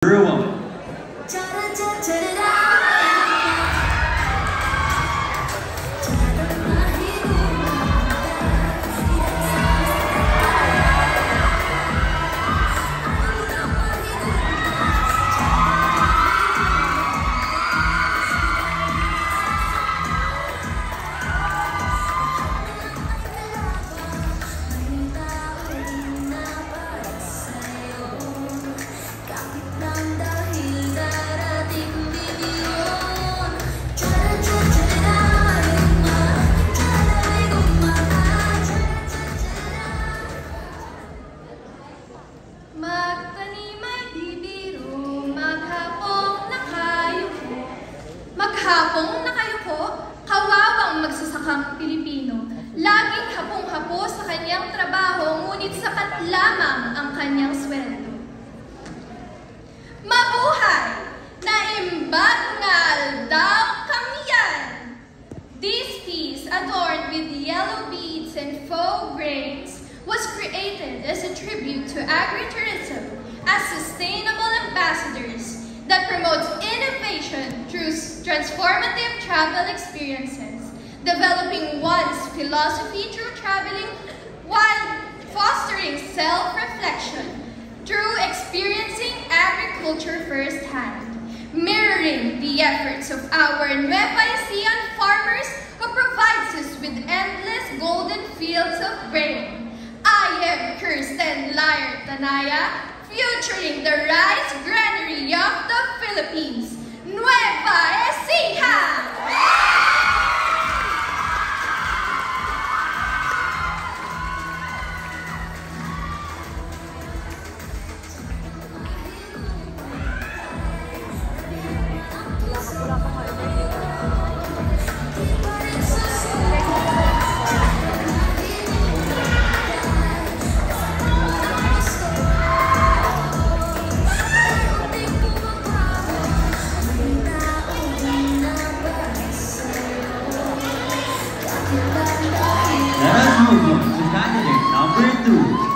Ruang. Maghapong nakayuko, kawawang magsasakang Pilipino. Laging hapong-hapo sa kanyang trabaho, ngunit sakat lamang ang kanyang sweldo. Mabuhay! Naimbagnal daw kami yan! This piece, adorned with yellow beads and faux grains, was created as a tribute to agritourism as sustainable ambassadors that promotes innovation through transformative travel experiences, developing one's philosophy through traveling while fostering self-reflection through experiencing agriculture firsthand, mirroring the efforts of our Nueva Ecija farmers who provides us with endless golden fields of grain. I am Kirsten Layer Tanaya, featuring the rice granary of the Philippines, Nueva Ecija! Let us move on to candidate number 2.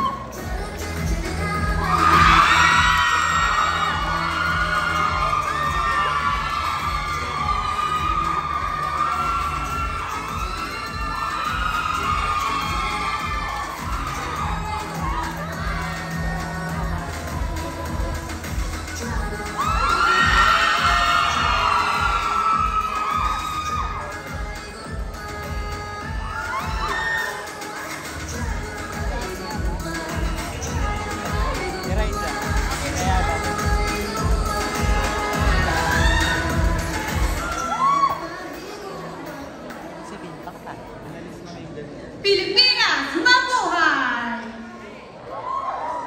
Pilipinas, mabuhay!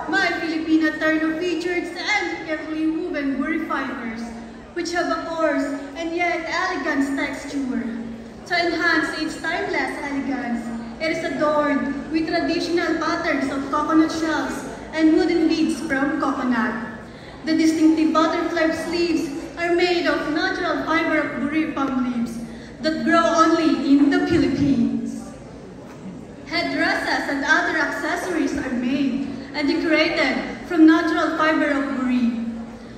My Filipina turtle featured scientifically woven buri fibers, which have a coarse and yet elegant texture. To enhance its timeless elegance, it is adorned with traditional patterns of coconut shells and wooden beads from coconut. The distinctive butterfly sleeves are made of natural fiber of buri palm leaves that grow only in the Philippines. Headdresses and other accessories are made and decorated from natural fiber of buri,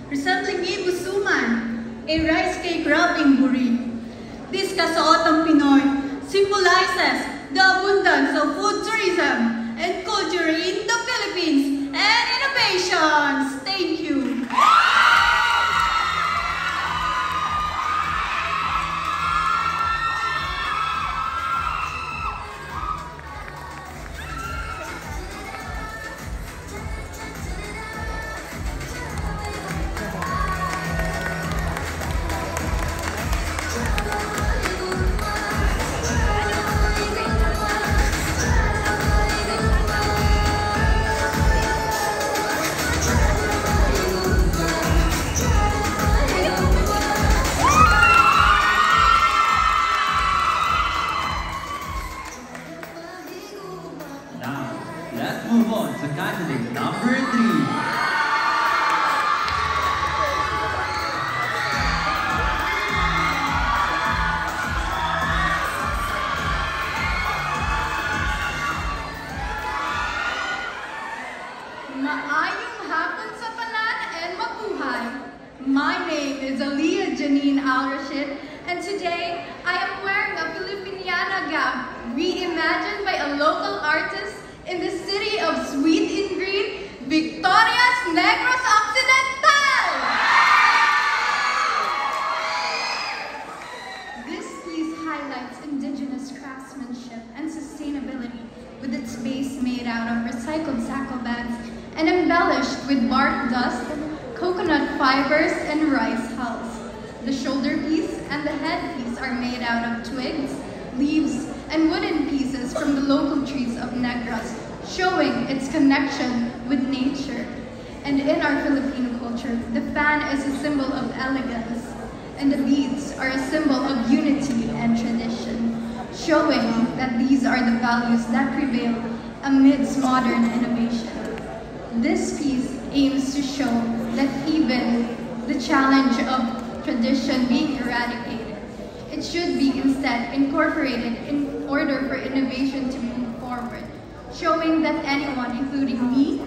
resembling ibusuman, a rice cake wrapped in buri. This kasuotang Pinoy symbolizes the abundance of food tourism and culture in the Philippines and innovations. Thank you. My name is Aliyah Janine Al-Rashid, and today I am wearing a Filipiniana gown reimagined by a local artist in the city of Sweet and Green, Victorias Negros Occidental! This piece highlights indigenous craftsmanship and sustainability with its base made out of recycled sacco bags and embellished with bark dust, coconut fibers, and rice hulls. The shoulder piece and the headpiece are made out of twigs, leaves, and wooden pieces from the local trees of Negros, showing its connection with nature. And in our Filipino culture, the fan is a symbol of elegance, and the beads are a symbol of unity and tradition, showing that these are the values that prevail amidst modern innovation. This piece aims to show that even the challenge of tradition being eradicated, it should be instead incorporated in order for innovation to move forward, showing that anyone, including me,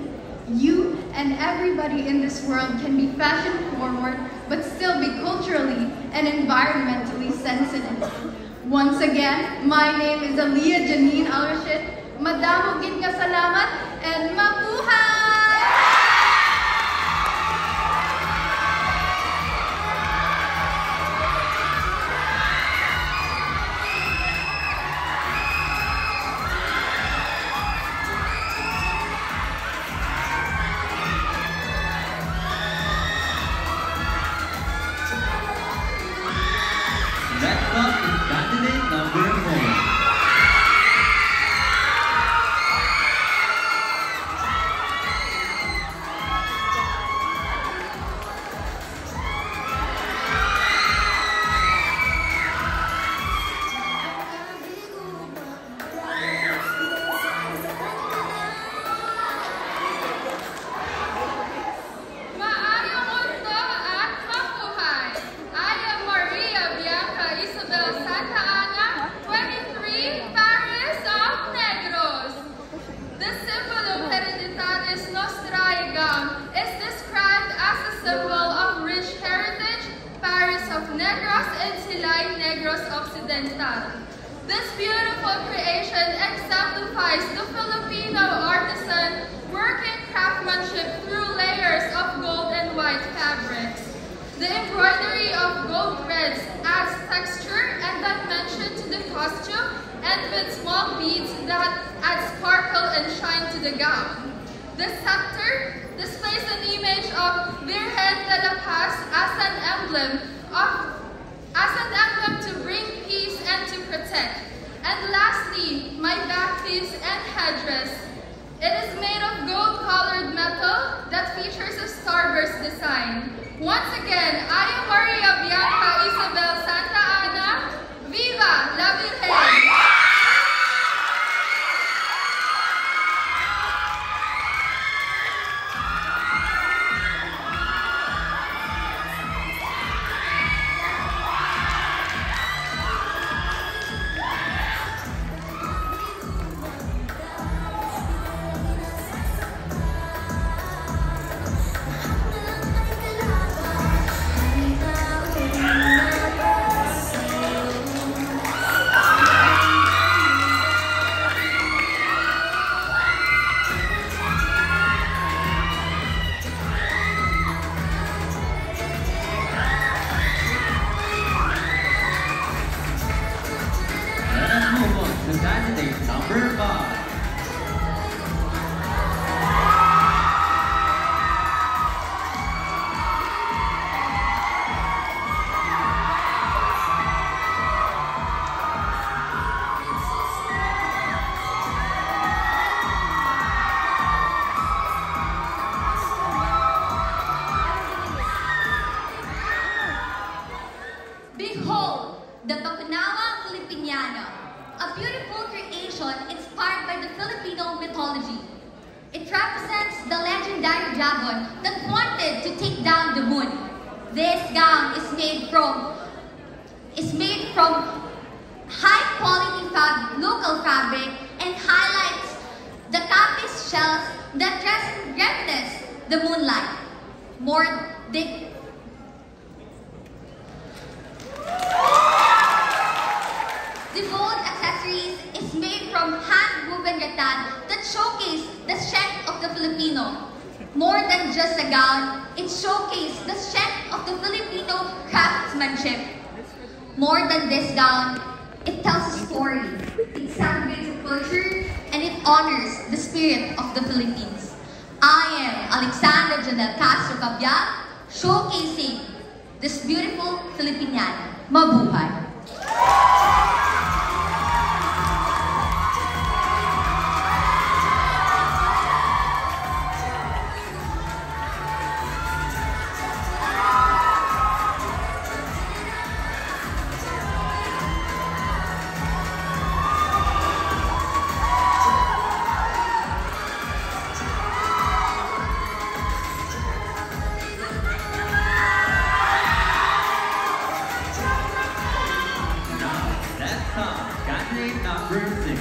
you, and everybody in this world can be fashion forward but still be culturally and environmentally sensitive. Once again, my name is Aliyah Janine Al-Rashid. Madamo gid nga salamat and mabuhay! Next up is candidate number 4. Maayong mundo at mabuhay! I am Maria Bianca Isabel Santa Ana, 23, Paris of Negros. The symbol of Hereditatis Nostrae gown is described as a symbol of rich heritage, Paris of Negros and Silay Negros Occidental. This beautiful creation exemplifies the Filipino artisan working craftsmanship through layers of gold and white fabrics. The embroidery of gold threads adds texture and dimension to the costume, and with small beads that add sparkle and shine to the gown. The scepter displays an image of Virgen de la Paz as an emblem to bring peace and to protect. And lastly, my back piece and headdress. It is made of gold-colored metal that features a starburst design. Once again, I am Maria Bianca Isabel Santa Ana. Viva la Virgen! Let us move on to candidate number 5. Behold, the Bakunawa Filipiniana, a beautiful creation inspired by the Filipino mythology. It represents the legendary dragon that wanted to take down the moon. This gown is made from high-quality local fabric and highlights the tapis shells that reminisce the moonlight. gown, it showcased the strength of the Filipino craftsmanship. More than this gown, it tells a story, it celebrates culture, and it honors the spirit of the Philippines. I am Alexandra Janelle Castro Cabiag, showcasing this beautiful Filipiniana. Mabuhay! Candidate number 6.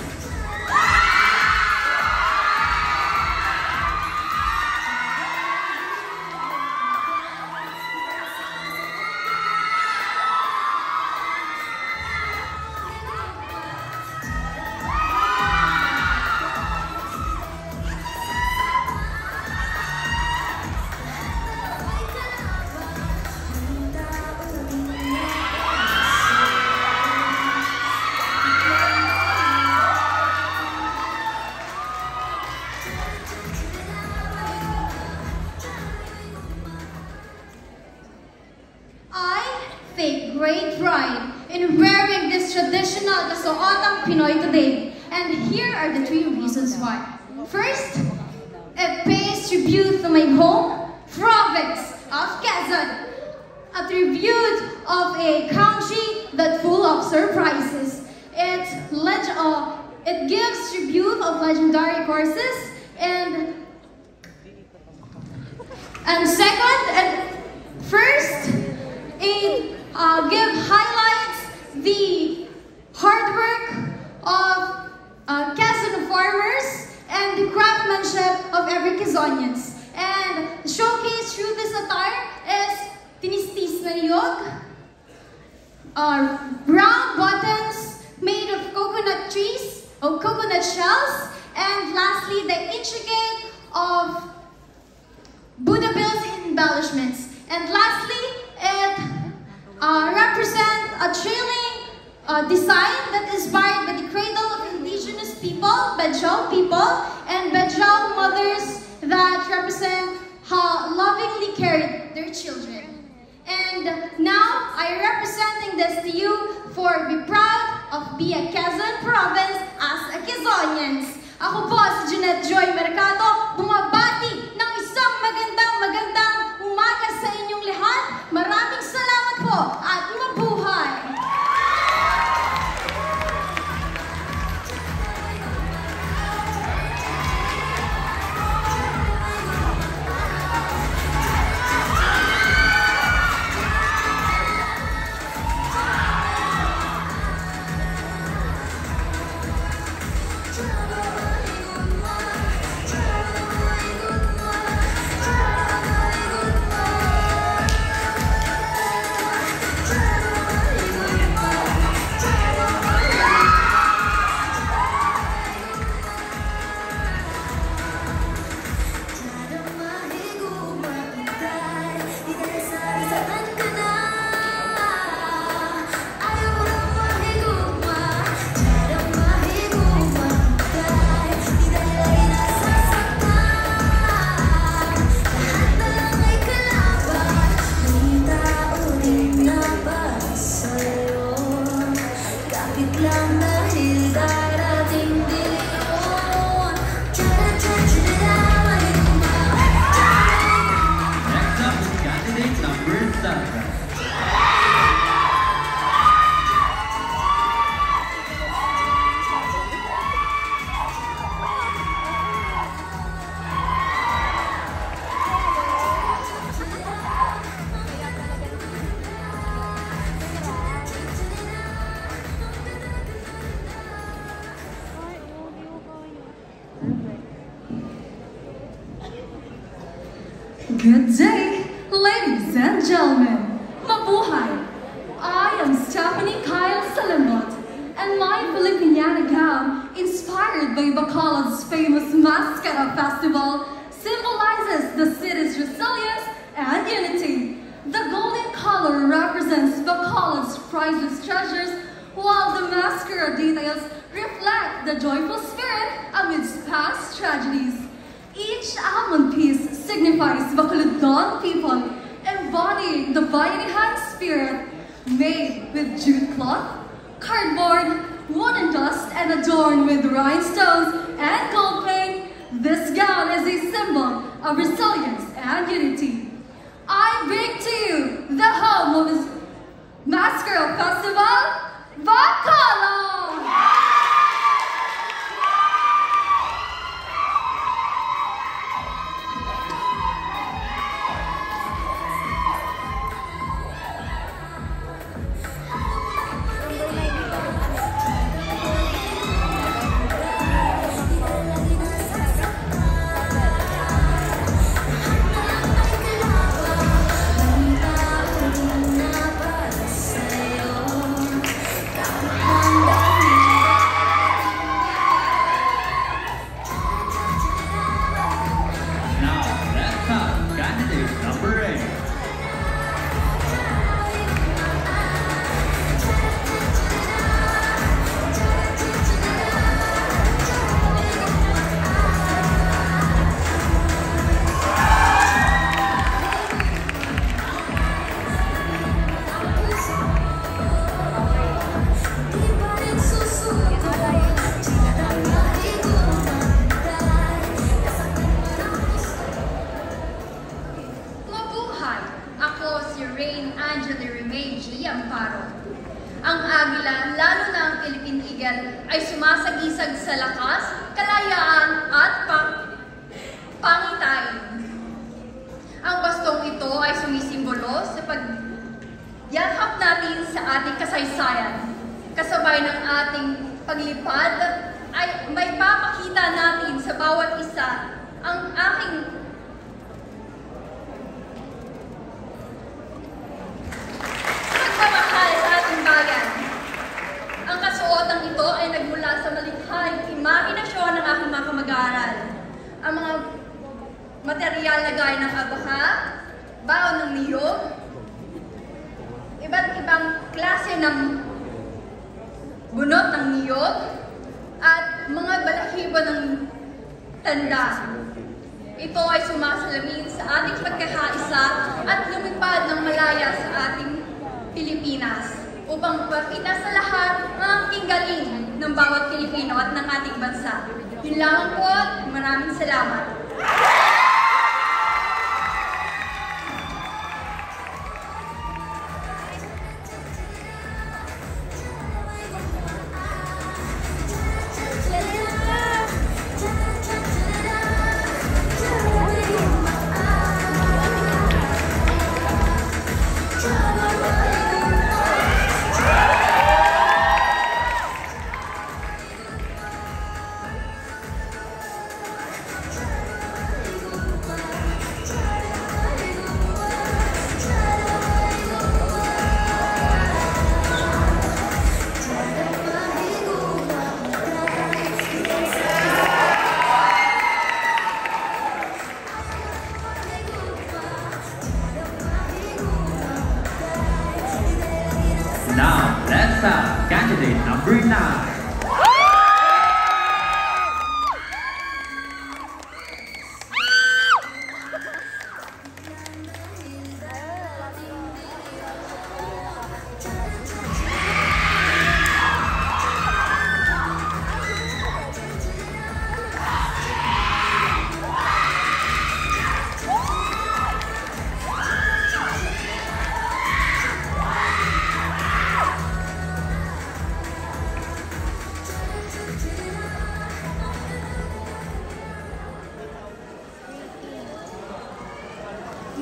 Take great pride in wearing this traditional kasuotang Pinoy today. And here are the 3 reasons why. First, it pays tribute to my home province of Quezon. A tribute of a country that's full of surprises. It gives tribute of legendary courses and second and first, it highlights the hard work of Quezon farmers and the craftsmanship of every Quezonians. And the showcase through this attire is tinistis na niyog, brown buttons made of coconut trees or coconut shells, and lastly the intricate of Buddha bills embellishments. And lastly, it represents a thrilling design that is inspired by the cradle of indigenous people, Bedjao people, and Bedjao mothers that represent how lovingly cared their children. And now, I am representing this to you for be proud of being a Quezon province as a Quezonians. Ako po si Jeanette Joy Mercado, bumabati ng isang magandang umaga sa inyong lahat. Maraming salamat po at mabuhay! Good day, ladies and gentlemen. Mabuhay! I am Stephanie Kyle Salimot, and my Filipiniana gown, inspired by Bacolod's famous Mascara Festival, symbolizes the city's resilience and unity. The golden color represents Bacolod's priceless treasures, while the mascara details reflect the joyful spirit amidst past tragedies. Each almond piece signifies Bacolodon people, embodying the Bayanihan spirit, made with jute cloth, cardboard, wooden dust, and adorned with rhinestones and gold paint. This gown is a symbol of resilience and unity. I bring to you the home of this Mascara Festival, Bacolod! Ang agila, lalo na ang Philippine Eagle, ay sumasagisag sa lakas, kalayaan at pangitain. Ang bastong ito ay sumisimbolo sa pagyakap natin sa ating kasaysayan. Kasabay ng ating paglipad ay may papakita natin sa bawat isa ang aking pagmamahal sa ating bayan. Ang kasuotang ito ay nagmula sa malikhaing imahinasyon ng aking mga kamag-aaral. Ang mga material na gaya ng abaha, baon ng niyog, iba't ibang klase ng bunot ng niyog, at mga balahibo ng tanda. Ito ay sumasalamin sa ating pagkakaisa at lumipad ng malaya sa ating Pilipinas upang mapakita sa lahat ang galing ng bawat Pilipino at ng ating bansa. Yun lamang po, maraming salamat. Now, let's have candidate number 9.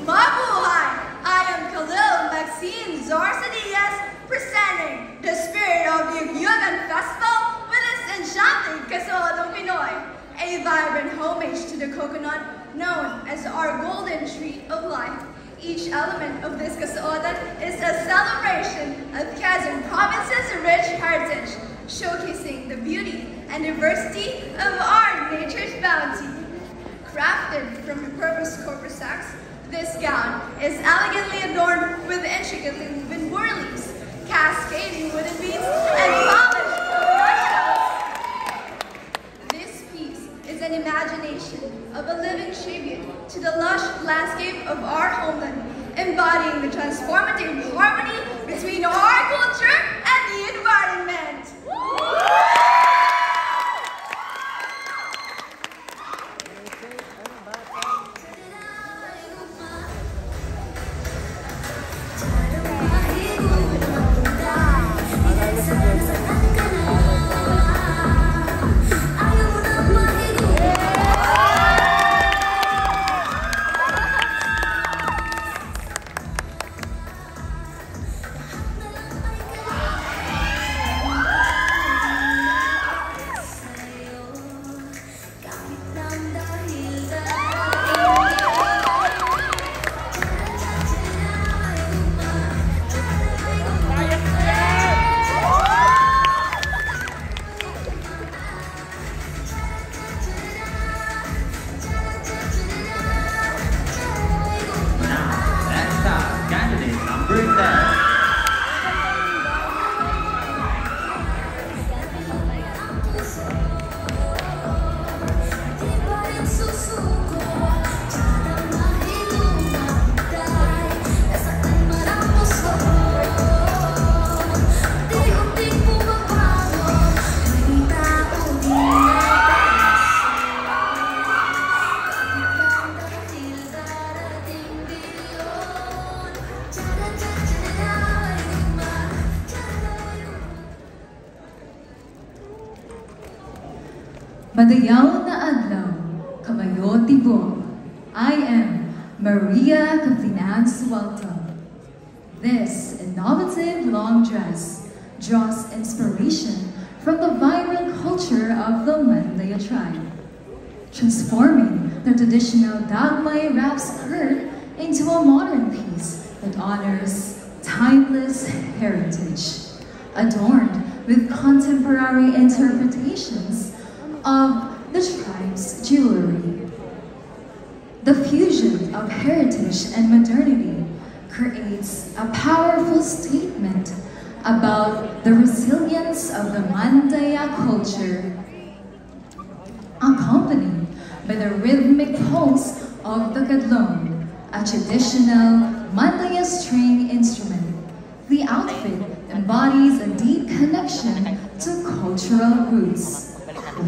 Mabuhay! I am Khalil Maxine Zorsadias, presenting the spirit of the Yugan Festival with its enchanting Kasuotang Pinoy, a vibrant homage to the coconut known as our golden tree of life. Each element of this Kasuotan is a celebration of Quezon Province's rich heritage, showcasing the beauty and diversity of our nature's bounty. Crafted from repurposed corpus sacks, this gown is elegantly adorned with intricately woven whirlies, cascading wooden beads, and polished rubber shells. This piece is an imagination of a living tribute to the lush landscape of our homeland, embodying the transformative harmony between our culture and the environment. Madayaw na adlaw, kabayo tibok. I am Maria Kafinan Sualto. This innovative long dress draws inspiration from the vibrant culture of the Mandaya tribe, transforming the traditional Dagmay wrap skirt into a modern piece that honors timeless heritage, adorned with contemporary interpretations of the tribe's jewelry. The fusion of heritage and modernity creates a powerful statement about the resilience of the Mandaya culture, accompanied by the rhythmic pulse of the kadlong, a traditional Mandaya string instrument. The outfit embodies a deep connection to cultural roots.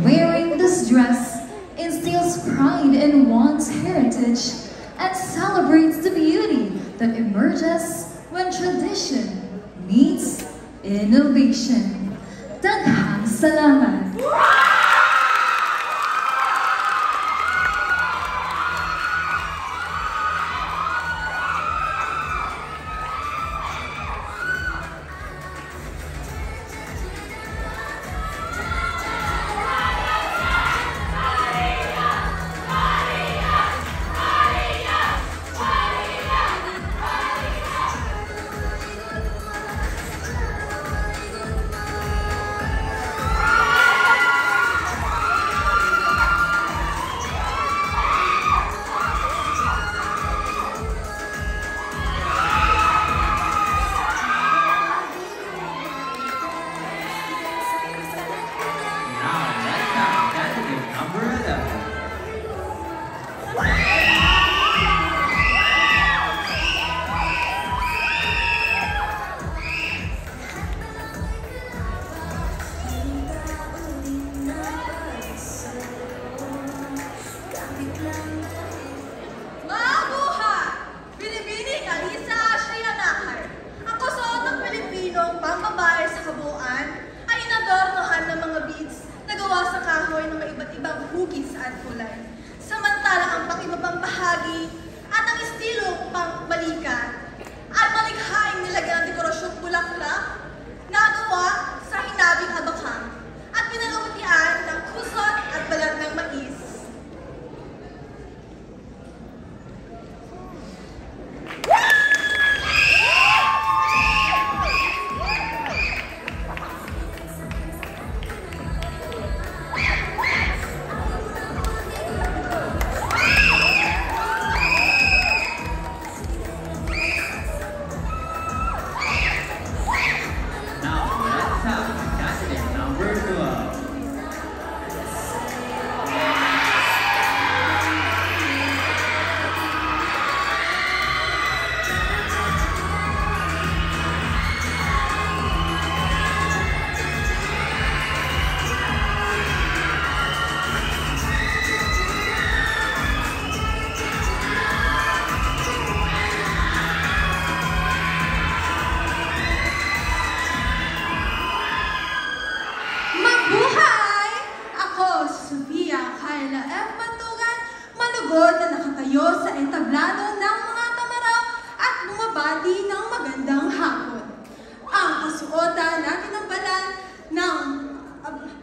Wearing this dress instills pride in one's heritage and celebrates the beauty that emerges when tradition meets innovation. Daghang salamat! ng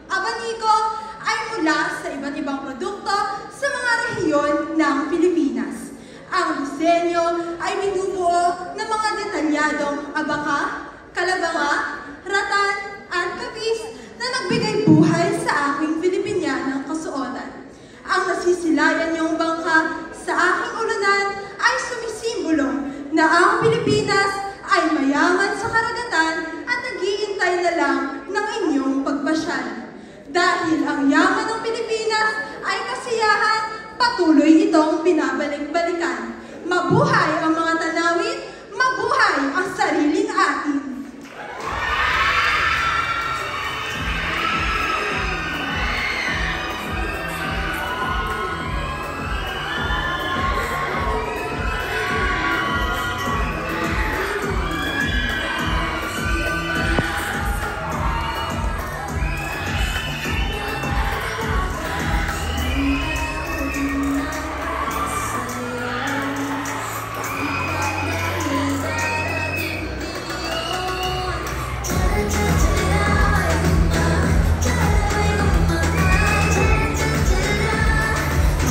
abaniko ay mula sa iba't ibang produkto sa mga rehiyon ng Pilipinas. Ang disenyo ay binubuo ng mga detalyadong abaka, kalabanga, ratan, at kapis na nagbigay buhay sa aking Pilipinyanang kasuotan. Ang nasisilayan niyong bangka sa aking ulunan ay sumisimbolo na ang Pilipinas ay mayaman sa karagatan at nag-iintay na lang ng inyong pagpasyal. Dahil ang yaman ng Pilipinas ay kasiyahan, patuloy itong binabalik-balikan. Mabuhay ang mga tanawin, mabuhay ang sariling atin.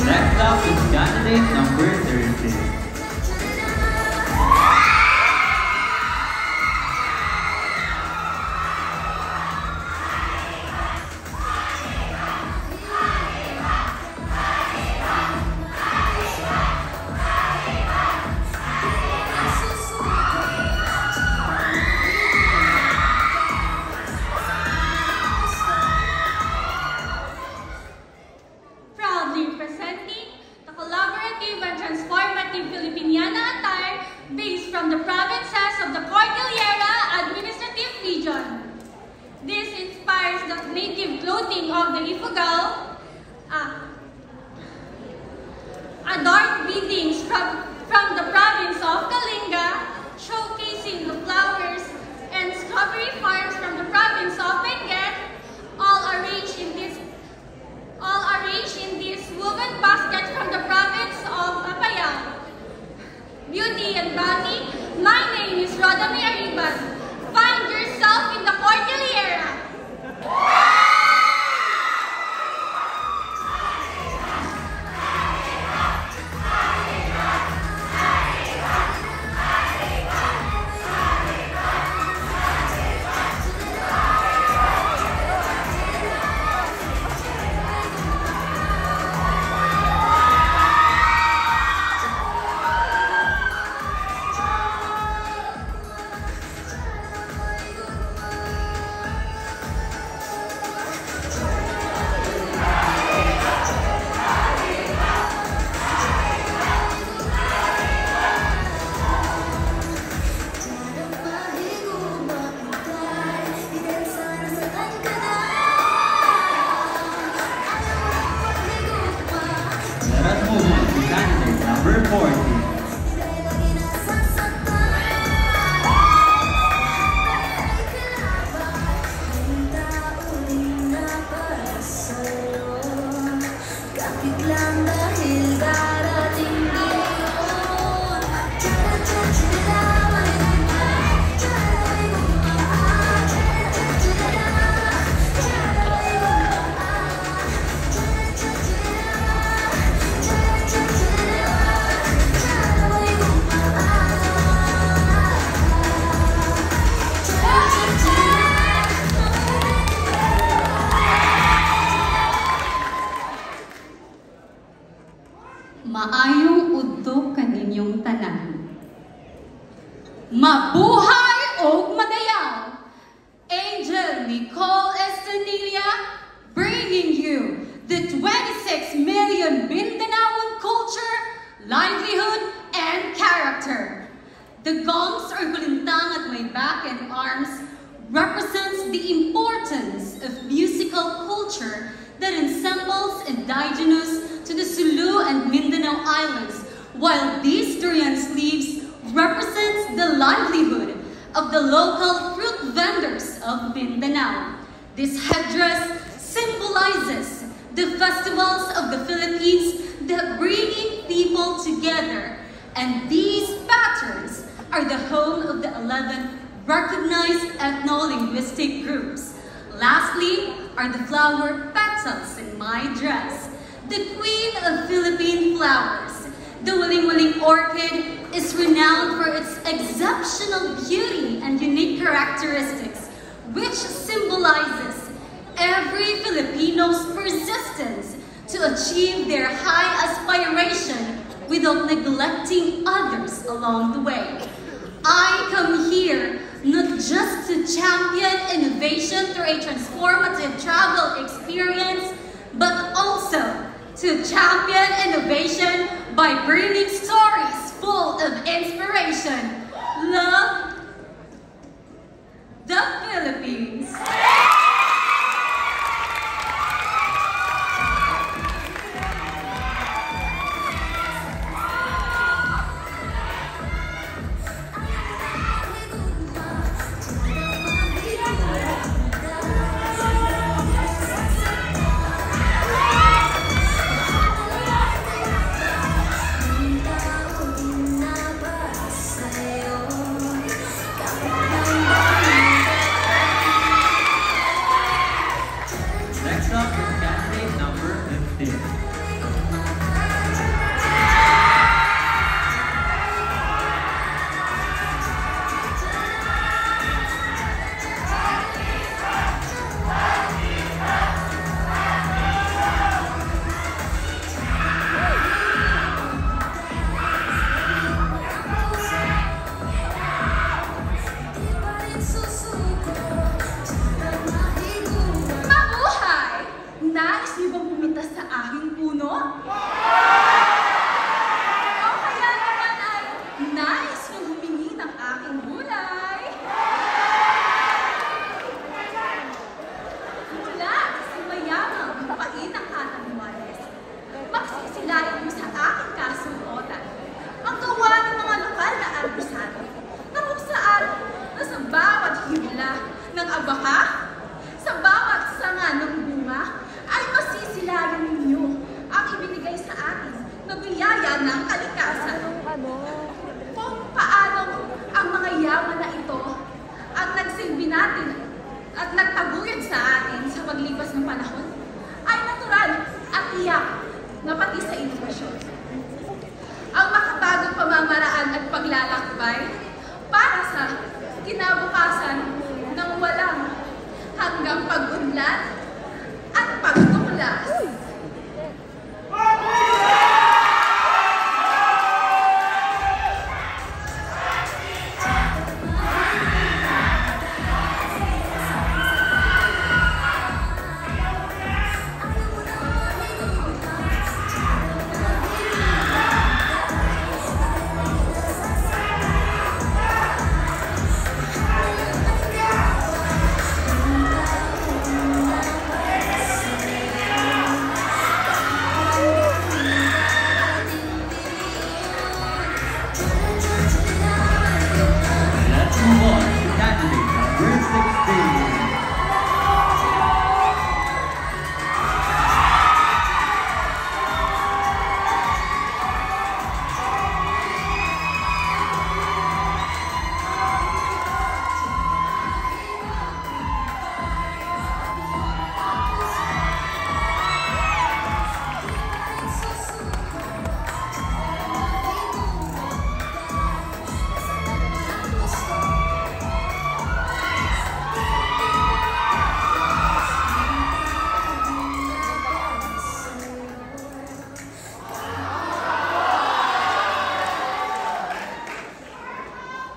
Next up is candidate number 36. Proudly presenting the collaborative and transformative Filipiniana attire based from the provinces of the Cordillera Administrative Region. This inspires the native clothing of the Ifugao, adorned beadings from the province of Kalinga, showcasing the flowers and strawberry farms from the province of Benguet, all arranged in this woven basket from the province of Apayao. Beauty and Bounty, my name is Rodamy Arribas. Find yourself in the Cordillera. Let us move on to candidate number 40. Maayong udto kaninyong tanan. Mabuhay og madayaw! Angel Nicole Estanilla bringing you the 26 million Mindanaoan culture, livelihood, and character. The gongs or kulintang at my back and arms represents the importance of musical culture that ensembles indigenous to the Sulu and Mindanao Islands, while these durian sleeves represents the livelihood of the local fruit vendors of Mindanao. This headdress symbolizes the festivals of the Philippines that bring people together, and these patterns are the home of the 11 recognized ethno-linguistic groups: Lastly are the flower petals in my dress, the queen of Philippine flowers. The Waling-Waling orchid is renowned for its exceptional beauty and unique characteristics, which symbolizes every Filipino's persistence to achieve their high aspiration without neglecting others along the way. I come here not just to champion innovation through a transformative travel experience, but also to champion innovation by bringing stories full of inspiration. Love the Philippines. Next up is candidate number 15. Mabuhay! Nais niyo bang pumunta sa aking puno? O kaya naman ay nais niyo humingi ng aking gulay? Mula sa mayamang lupain ng Catanduanes, magsisilayan niyo sa aking kasuotan ang gawa ng mga lokal na artisano na kung saan na sa bawat himla ng abaka, sa bawat sanga ng bunga, ay masisilayan ninyo ang ibinigay sa atin na biyaya ng kalikasan. Kung paano ang mga yaman na ito ang nagsilbi natin at nagtaguyod sa atin sa paglipas ng panahon, ay natural at tiyak na pati sa inobasyon. Ang makabagong pamamaraan at paglalakbay para sa kinabukasan ng walang hanggang pag-unlad at pagtuklas. Let's move on to candidate number 16.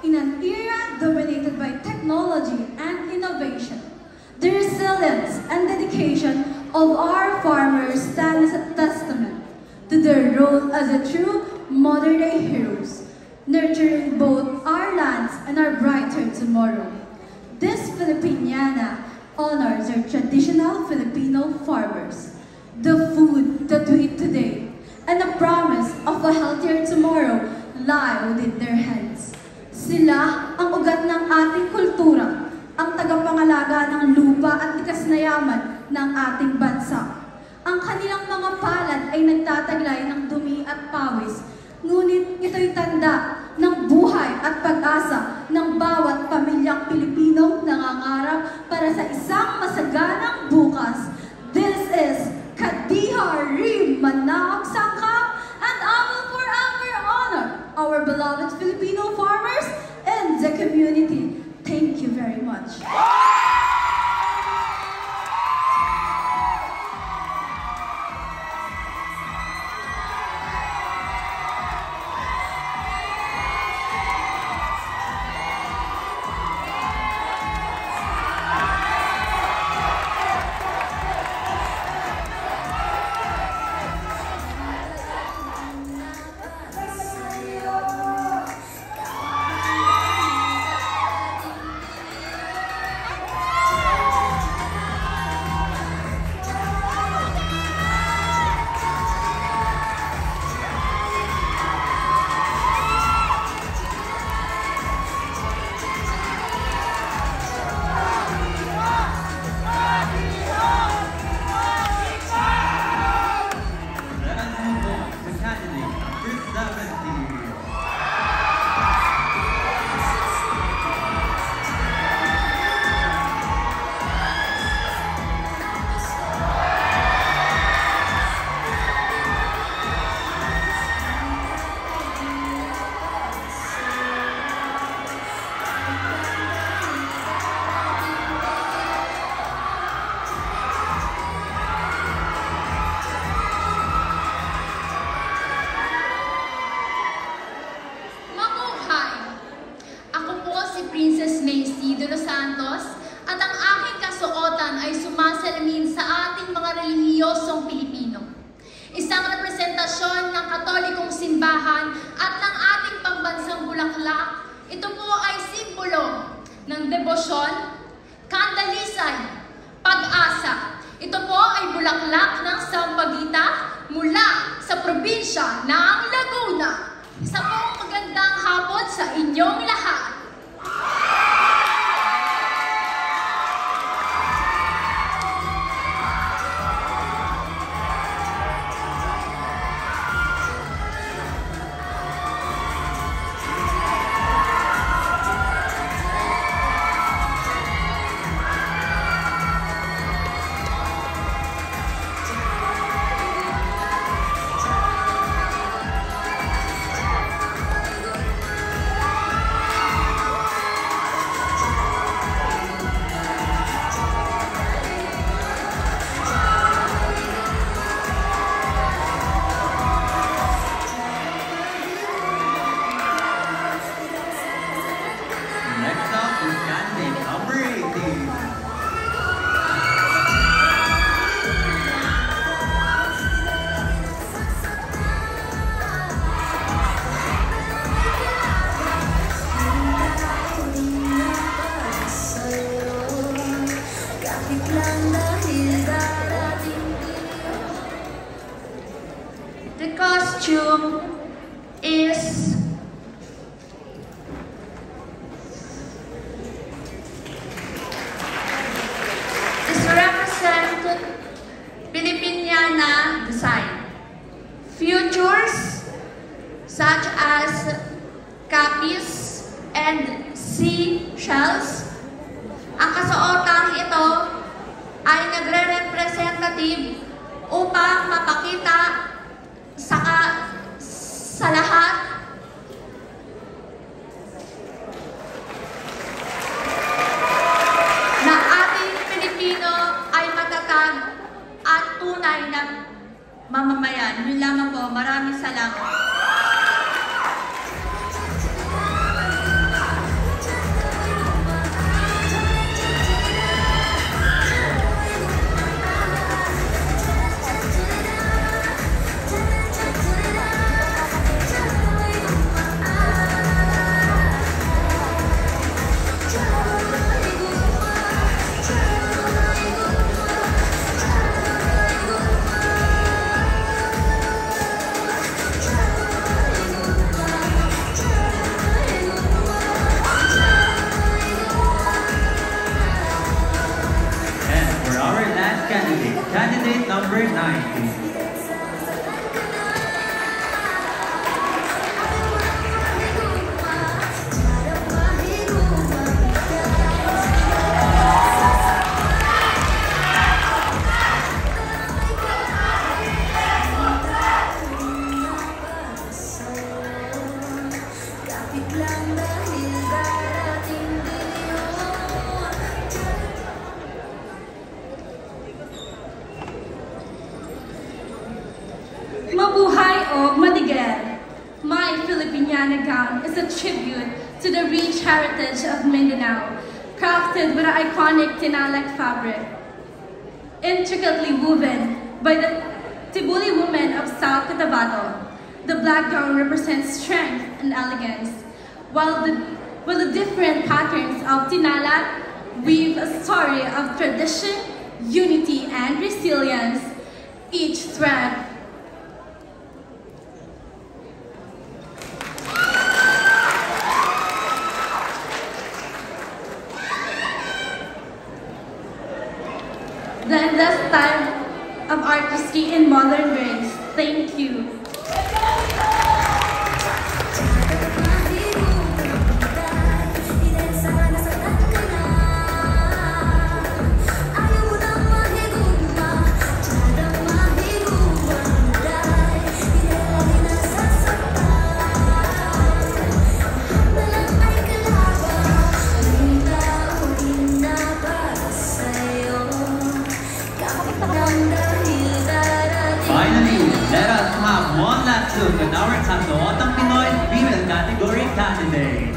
In an era dominated by technology and innovation, the resilience and dedication of our farmers stand as a testament to their role as a true modern-day heroes, nurturing both our lands and our brighter tomorrow. This Filipiniana honors our traditional Filipino farmers, the food that we eat today, and the promise of a healthier tomorrow lie within their hands. Sila ang ugat ng ating kultura, ang tagapangalaga ng lupa at likas na yaman ng ating bansa. Ang kanilang mga palad ay nagtataglay ng dumi at pawis, ngunit ito'y tanda ng buhay at pag-asa ng bawat pamilyang Pilipino Pilipinong nangangarap para sa isang masaganang bukas. This is Kadiha Rim Manaog Sangkap, and I will forever honor our beloved Filipino farmers and the community. Thank you very much. Isang representasyon ng Katolikong simbahan at ng ating pambansang bulaklak. Ito po ay simbolo ng debosyon, kandalisay, pag-asa. Ito po ay bulaklak ng Sampaguita mula sa probinsya ng Laguna. Isa pong magandang hapon sa inyong lahat. Next up is candidate number 18. The costume is represent Filipiniana design. Futures such as cappies and seashells. Ang kasuotang ito ay nagre-representative upang mapakita sa lahat na ating Pilipino ay matatag at tunay na mamamayan. Yun lamang po. Maraming salamat. is a tribute to the rich heritage of Mindanao, crafted with an iconic Tinalak fabric. Intricately woven by the Tibuli women of South Cotabato, the black gown represents strength and elegance, while the different patterns of Tinalak weave a story of tradition, unity, and resilience. Each thread blend the style of artistry in modern grace. Thank you. Finally, let us have one last look at our Katootang Pinoy female category candidate.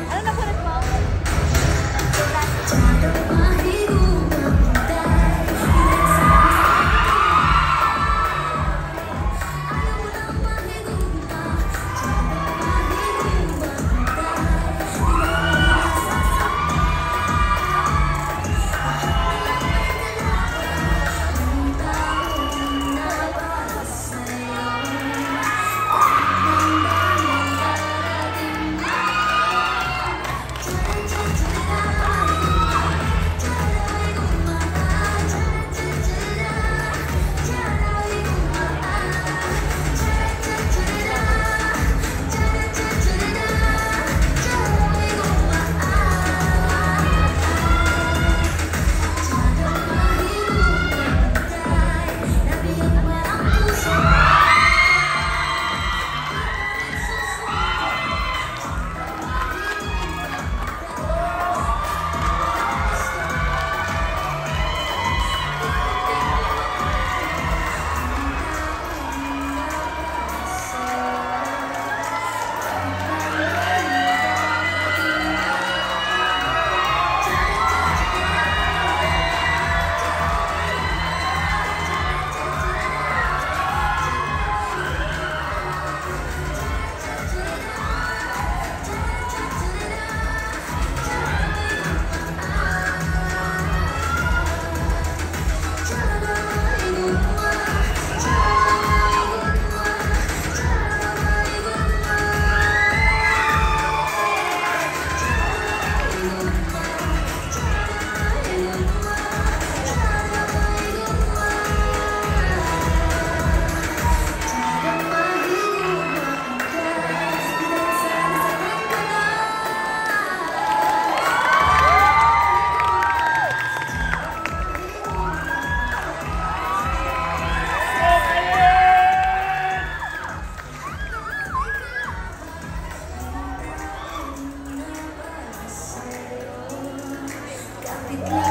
Kapit